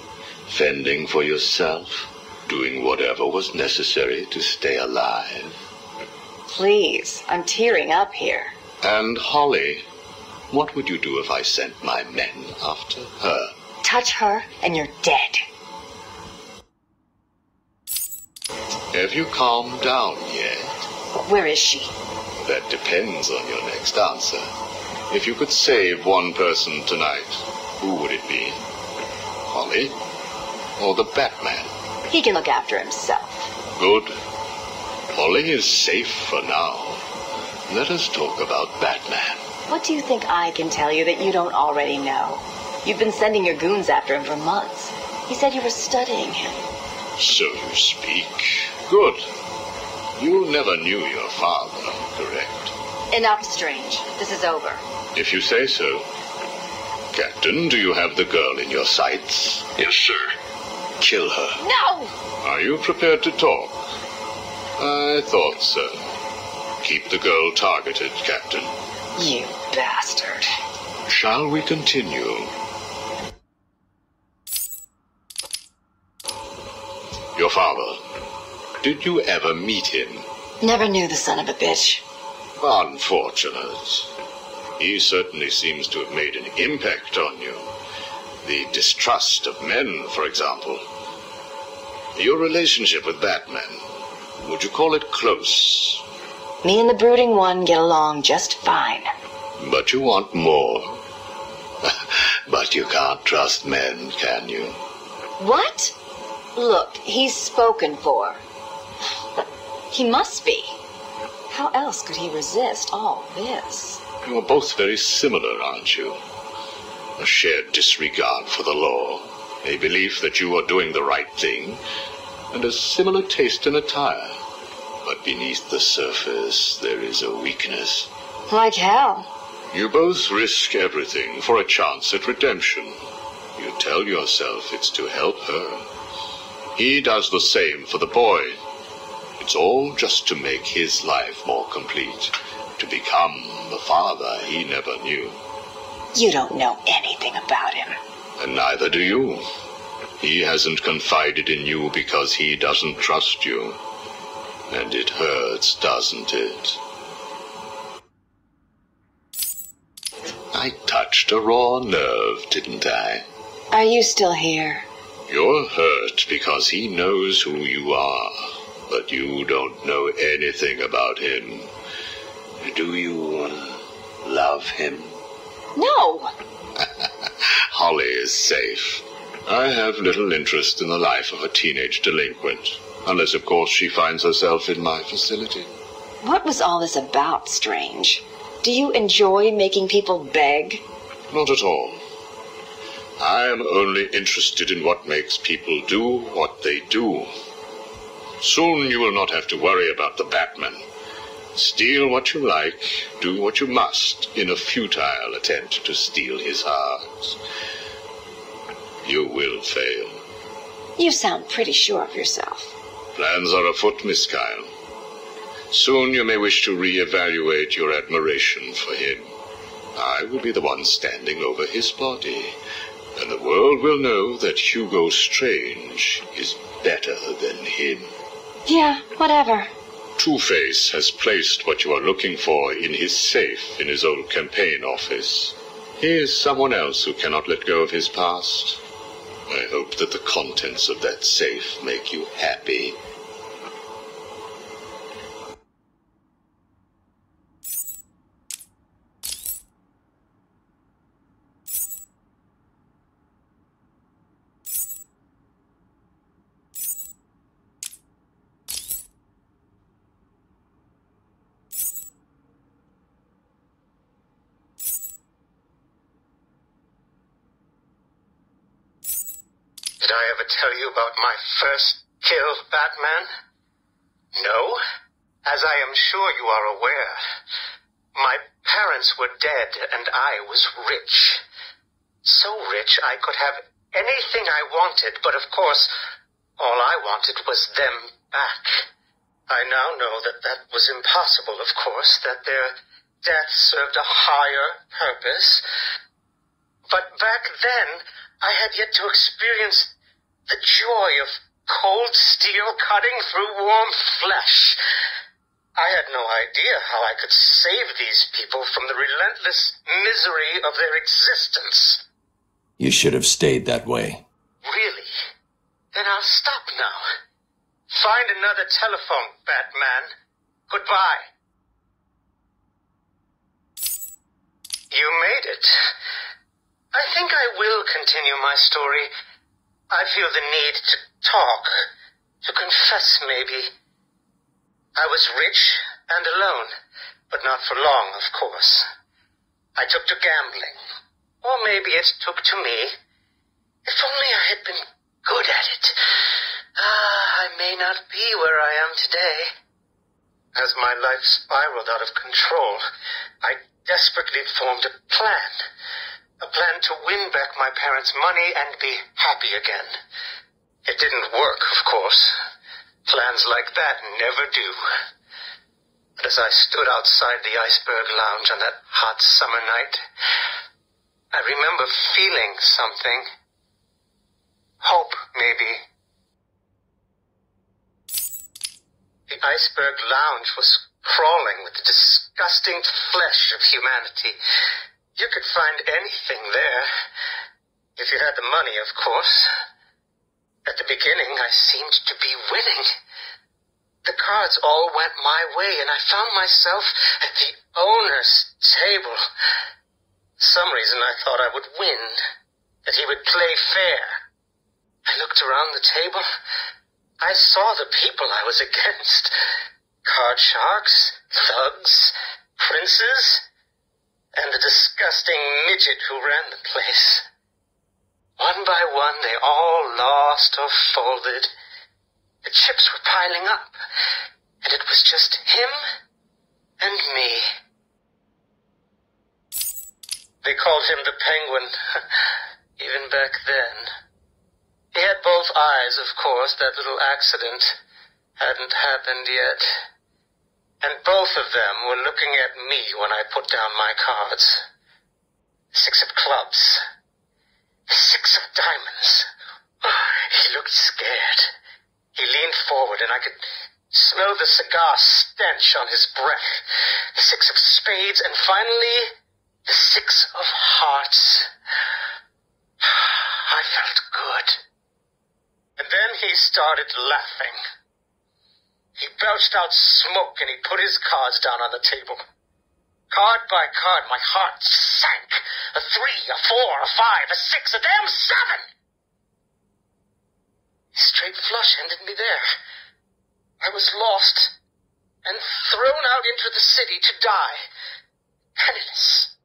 Speaker 2: Fending for yourself? Doing whatever was necessary to stay alive?
Speaker 9: Please, I'm tearing up here.
Speaker 2: And Holly, what would you do if I sent my men after her?
Speaker 9: Touch her and you're dead.
Speaker 2: Have you calmed down yet?
Speaker 9: Where is she?
Speaker 2: That depends on your next answer. If you could save one person tonight, who would it be? Holly? Or the Batman?
Speaker 9: He can look after himself.
Speaker 2: Good. Holly is safe for now. Let us talk about Batman.
Speaker 9: What do you think I can tell you that you don't already know? You've been sending your goons after him for months. He said you were studying him.
Speaker 2: So you speak. Good. You never knew your father, correct?
Speaker 9: Enough, Strange. This is over.
Speaker 2: If you say so. Captain, do you have the girl in your sights?
Speaker 1: Yes, sir.
Speaker 2: Kill her.
Speaker 9: No!
Speaker 2: Are you prepared to talk? I thought so. Keep the girl targeted, Captain.
Speaker 9: You bastard.
Speaker 2: Shall we continue? Your father. Did you ever meet him?
Speaker 9: Never knew the son of a bitch.
Speaker 2: Unfortunate. He certainly seems to have made an impact on you. The distrust of men, for example. Your relationship with Batman, would you call it close?
Speaker 9: Me and the Brooding One get along just fine.
Speaker 2: But you want more. But you can't trust men, can you?
Speaker 9: What? Look, he's spoken for. He must be. How else could he resist all this?
Speaker 2: You are both very similar, aren't you? A shared disregard for the law, a belief that you are doing the right thing, and a similar taste in attire. But beneath the surface, there is a weakness.
Speaker 9: Like hell.
Speaker 2: You both risk everything for a chance at redemption. You tell yourself it's to help her. He does the same for the boy. It's all just to make his life more complete, to become the father he never knew.
Speaker 9: You don't know anything about him.
Speaker 2: And neither do you. He hasn't confided in you because he doesn't trust you. And it hurts, doesn't it? I touched a raw nerve, didn't I?
Speaker 9: Are you still here?
Speaker 2: You're hurt because he knows who you are, but you don't know anything about him. Do you love him?
Speaker 9: No!
Speaker 2: Holly is safe. I have little interest in the life of a teenage delinquent, unless, of course, she finds herself in my facility.
Speaker 9: What was all this about, Strange? Do you enjoy making people beg?
Speaker 2: Not at all. I am only interested in what makes people do what they do. Soon you will not have to worry about the Batman. Steal what you like, do what you must, in a futile attempt to steal his heart. You will fail.
Speaker 9: You sound pretty sure of yourself.
Speaker 2: Plans are afoot, Miss Kyle. Soon you may wish to re-evaluate your admiration for him. I will be the one standing over his body, and the world will know that Hugo Strange is better than him.
Speaker 9: Yeah, whatever.
Speaker 2: Two-Face has placed what you are looking for in his safe in his old campaign office. He is someone else who cannot let go of his past. I hope that the contents of that safe make you happy.
Speaker 10: Did I ever tell you about my first kill, Batman? No? As I am sure you are aware, my parents were dead and I was rich. So rich I could have anything I wanted, but of course, All I wanted was them back. I now know that that was impossible, of course, that their death served a higher purpose. But back then, I had yet to experience the joy of cold steel cutting through warm flesh. I had no idea how I could save these people from the relentless misery of their existence.
Speaker 11: You should have stayed that way.
Speaker 10: Really? Then I'll stop now. Find another telephone, Batman. Goodbye. You made it. I think I will continue my story. I feel the need to talk, to confess maybe. I was rich and alone, but not for long, of course. I took to gambling, or maybe it took to me. If only I had been good at it. I may not be where I am today. As my life spiraled out of control, I desperately formed a plan to win back my parents' money and be happy again. It didn't work, of course. Plans like that never do. But as I stood outside the Iceberg Lounge on that hot summer night, I remember feeling something. Hope, maybe. The Iceberg Lounge was crawling with the disgusting flesh of humanity. You could find anything there. If you had the money, of course. At the beginning, I seemed to be winning. The cards all went my way, and I found myself at the owner's table. For some reason, I thought I would win, that he would play fair. I looked around the table. I saw the people I was against. Card sharks, thugs, princes, and the disgusting midget who ran the place. One by one, they all lost or folded. The chips were piling up, and it was just him and me. They called him the Penguin, even back then. He had both eyes, of course. That little accident hadn't happened yet. And both of them were looking at me when I put down my cards. 6 of clubs. 6 of diamonds. He looked scared. He leaned forward, and I could smell the cigar stench on his breath. The 6 of spades, and finally, the 6 of hearts. I felt good. And then he started laughing. He belched out smoke, and he put his cards down on the table. Card by card, my heart sank. A 3, a 4, a 5, a 6, a damn 7! Straight flush ended me there. I was lost and thrown out into the city to die, penniless.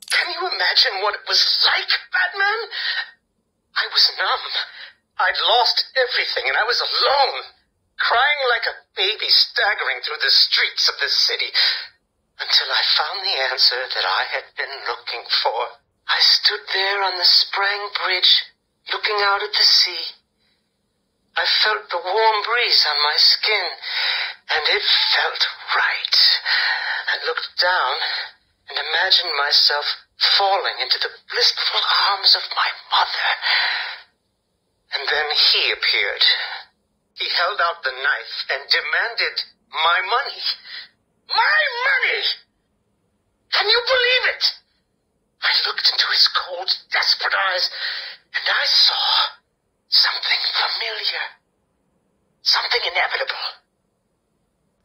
Speaker 10: Can you imagine what it was like, Batman? I was numb. I'd lost everything, and I was alone, crying like a baby staggering through the streets of the city, until I found the answer that I had been looking for. I stood there on the Sprang Bridge, looking out at the sea. I felt the warm breeze on my skin, and it felt right. I looked down and imagined myself falling into the blissful arms of my mother. And then he appeared. He held out the knife and demanded my money. My money! Can you believe it? I looked into his cold, desperate eyes, and I saw something familiar, something inevitable.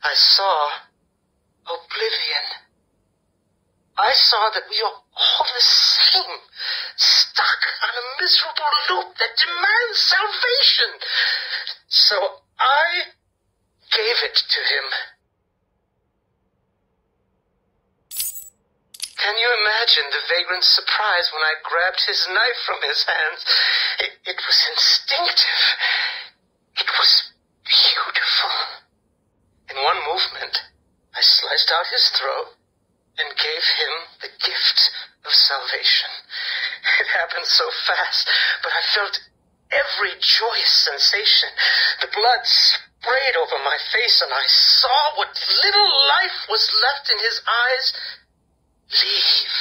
Speaker 10: I saw oblivion. I saw that we are all the same, stuck on a miserable loop that demands salvation. So I gave it to him. Can you imagine the vagrant surprise when I grabbed his knife from his hands? It was instinctive. It was beautiful. In one movement, I sliced out his throat and gave him the gift of salvation. It happened so fast, but I felt every joyous sensation. The blood sprayed over my face, and I saw what little life was left in his eyes leave.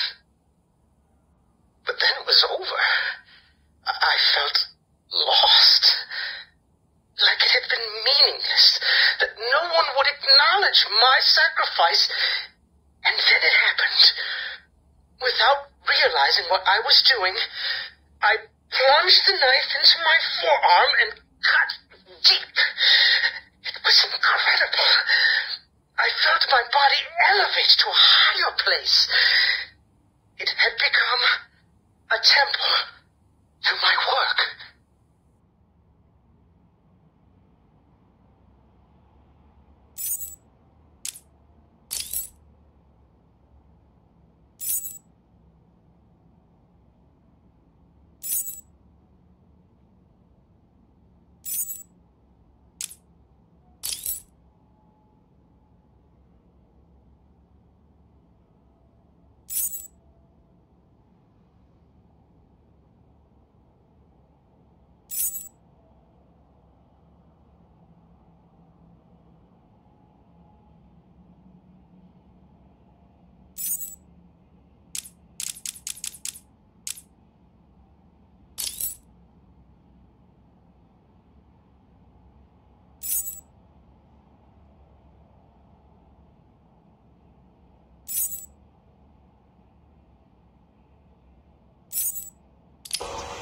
Speaker 10: But then it was over. I felt lost. Like it had been meaningless, that no one would acknowledge my sacrifice. And then it happened. Without realizing what I was doing, I plunged the knife into my forearm and cut deep. It was incredible. I felt my body elevate to a higher place. It had become a temple to my work.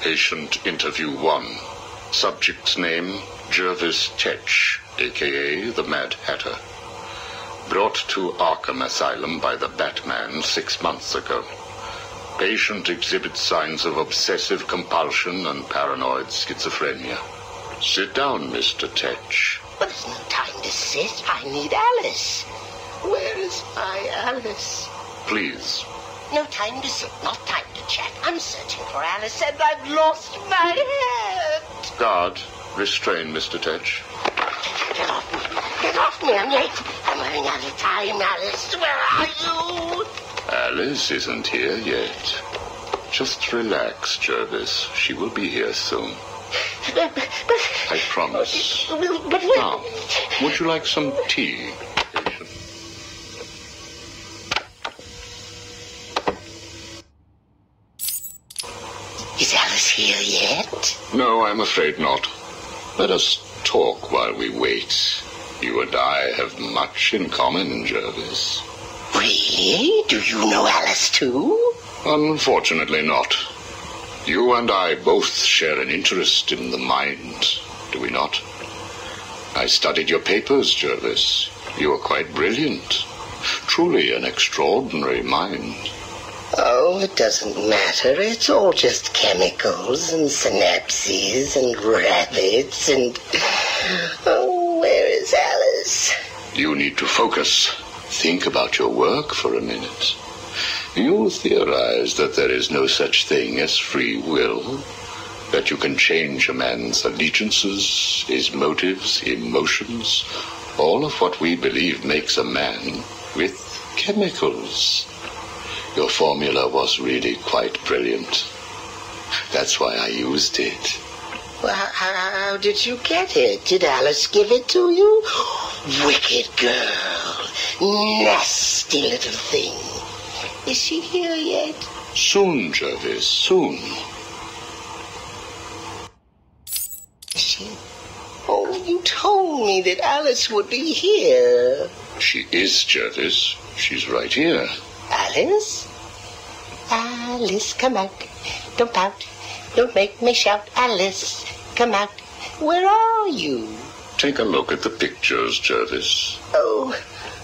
Speaker 2: Patient interview 1. Subject's name, Jervis Tetch, a.k.a. the Mad Hatter. Brought to ARKHAM Asylum by the Batman 6 months ago. Patient exhibits signs of obsessive compulsion and paranoid schizophrenia. Sit down, Mr. Tetch.
Speaker 6: But there's no time to sit. I need Alice. Where is my Alice?
Speaker 2: Please.
Speaker 6: No time to sit, not time to chat. I'm searching for Alice, and I've lost my head.
Speaker 2: Guard, restrain Mr. Tetch.
Speaker 6: Get off me. Get off me. I'm late. I'm running out of time, Alice. Where are you?
Speaker 2: Alice isn't here yet. Just relax, Jervis. She will be here soon. I promise.
Speaker 6: But
Speaker 2: Now, would you like some tea?
Speaker 6: Is Alice here yet?
Speaker 2: No, I'm afraid not. Let us talk while we wait. You and I have much in common, Jervis.
Speaker 6: Really? Do you know Alice too?
Speaker 2: Unfortunately not. You and I both share an interest in the mind, do we not? I studied your papers, Jervis. You are quite brilliant. Truly an extraordinary mind.
Speaker 6: Oh, it doesn't matter. It's all just chemicals and synapses and rabbits and... Oh, where is Alice?
Speaker 2: You need to focus. Think about your work for a minute. You theorize that there is no such thing as free will, that you can change a man's allegiances, his motives, emotions, all of what we believe makes a man, with chemicals. Your formula was really quite brilliant. That's why I used it.
Speaker 6: Well, how did you get it? Did Alice give it to you? Wicked girl. Nasty little thing. Is she here yet?
Speaker 2: Soon, Jervis, soon.
Speaker 6: She... Oh, you told me that Alice would be here.
Speaker 2: She is, Jervis. She's right here.
Speaker 6: Alice? Alice, come out. Don't pout. Don't make me shout. Alice, come out. Where are you?
Speaker 2: Take a look at the pictures, Jervis.
Speaker 6: Oh,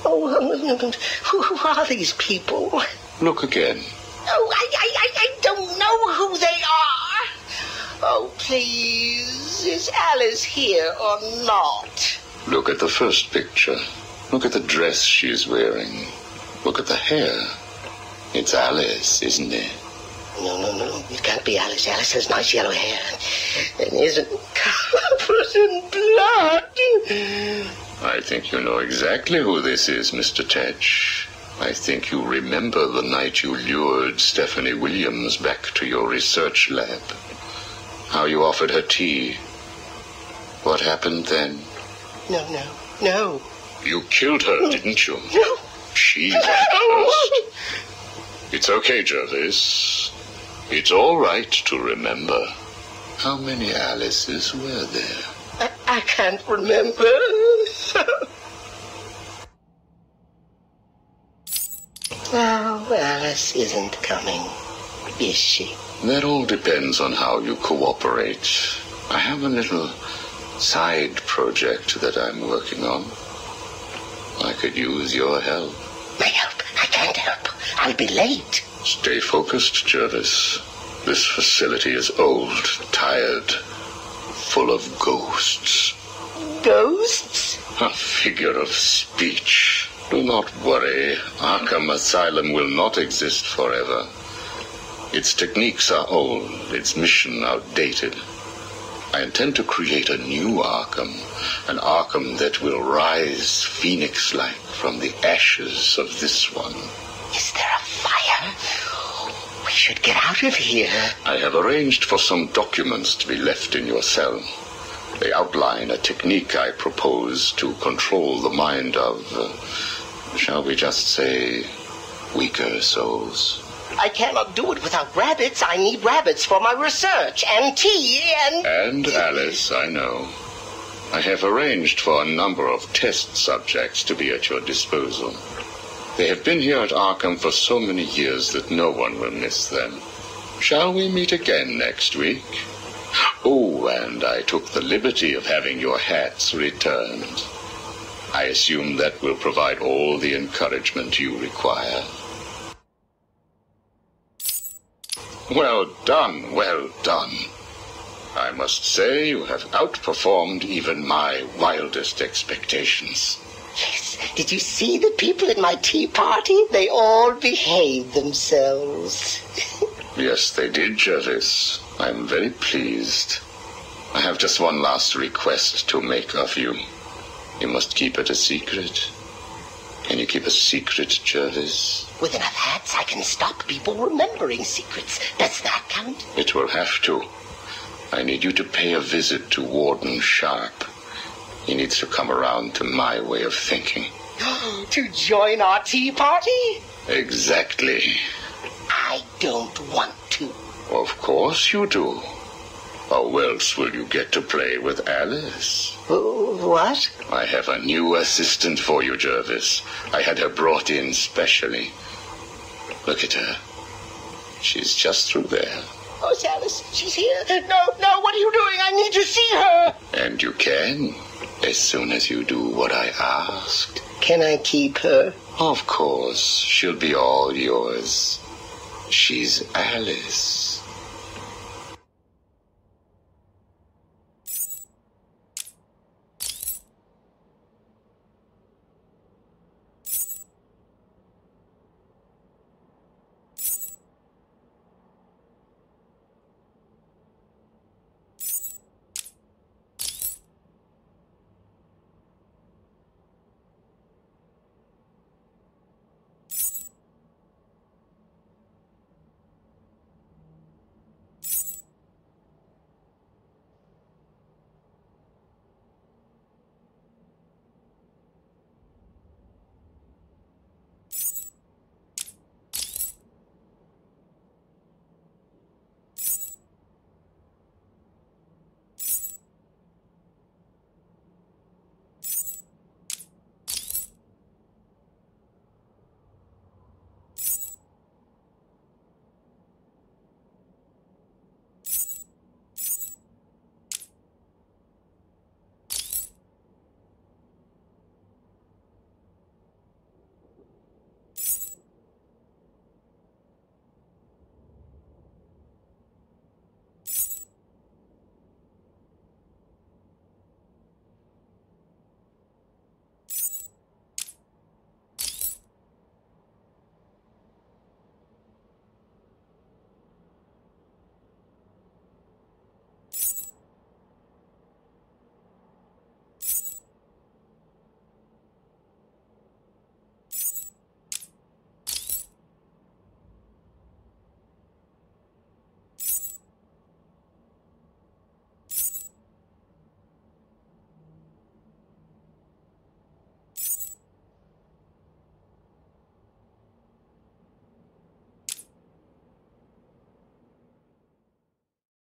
Speaker 6: who are these people?
Speaker 2: Look again.
Speaker 6: Oh, I don't know who they are. Oh, please, is Alice here or not?
Speaker 2: Look at the first picture. Look at the dress she's wearing. Look at the hair. It's Alice, isn't it?
Speaker 6: No, it can't be Alice. Alice has nice yellow hair and isn't covered in blood.
Speaker 2: I think you know exactly who this is, Mr. Tetch. I think you remember the night you lured Stephanie Williams back to your research lab. How you offered her tea. What happened then?
Speaker 6: No.
Speaker 2: You killed her, didn't you?
Speaker 6: No.
Speaker 2: She went first. It's okay, Jervis. It's all right to remember. How many Alices were there?
Speaker 6: I can't remember. Oh, Alice isn't coming, is she?
Speaker 2: That all depends on how you cooperate. I have a little side project that I'm working on. I could use your help.
Speaker 6: My help? I can't help. I'll be late.
Speaker 2: Stay focused, Jervis. This facility is old, tired, full of ghosts.
Speaker 6: Ghosts?
Speaker 2: A figure of speech. Do not worry. Arkham Asylum will not exist forever. Its techniques are old, its mission outdated. I intend to create a new Arkham, an Arkham that will rise phoenix-like from the ashes of this one.
Speaker 6: Is there a fire? We should get out of here.
Speaker 2: I have arranged for some documents to be left in your cell. They outline a technique I propose to control the mind of, shall we just say, weaker souls.
Speaker 6: I cannot do it without rabbits. I need rabbits for my research, and tea, and...
Speaker 2: And Alice, I know. I have arranged for a number of test subjects to be at your disposal. They have been here at Arkham for so many years that no one will miss them. Shall we meet again next week? Oh, and I took the liberty of having your hats returned. I assume that will provide all the encouragement you require. Well done, well done. I must say you have outperformed even my wildest expectations.
Speaker 6: Yes, did you see the people at my tea party? They all behaved themselves.
Speaker 2: Yes, they did, Jervis. I'm very pleased. I have just one last request to make of you. You must keep it a secret. Can you keep a secret, Jervis?
Speaker 6: With enough hats, I can stop people remembering secrets. Does that count?
Speaker 2: It will have to. I need you to pay a visit to Warden Sharp. He needs to come around to my way of thinking.
Speaker 6: To join our tea party?
Speaker 2: Exactly.
Speaker 6: I don't want to.
Speaker 2: Of course you do. How else will you get to play with Alice?
Speaker 6: What?
Speaker 2: I have a new assistant for you, Jervis. I had her brought in specially. Look at her. She's just through there.
Speaker 6: Oh, it's Alice. She's here. No, what are you doing? I need to see her.
Speaker 2: And you can, as soon as you do what I asked.
Speaker 6: Can I keep her?
Speaker 2: Of course. She'll be all yours. She's Alice.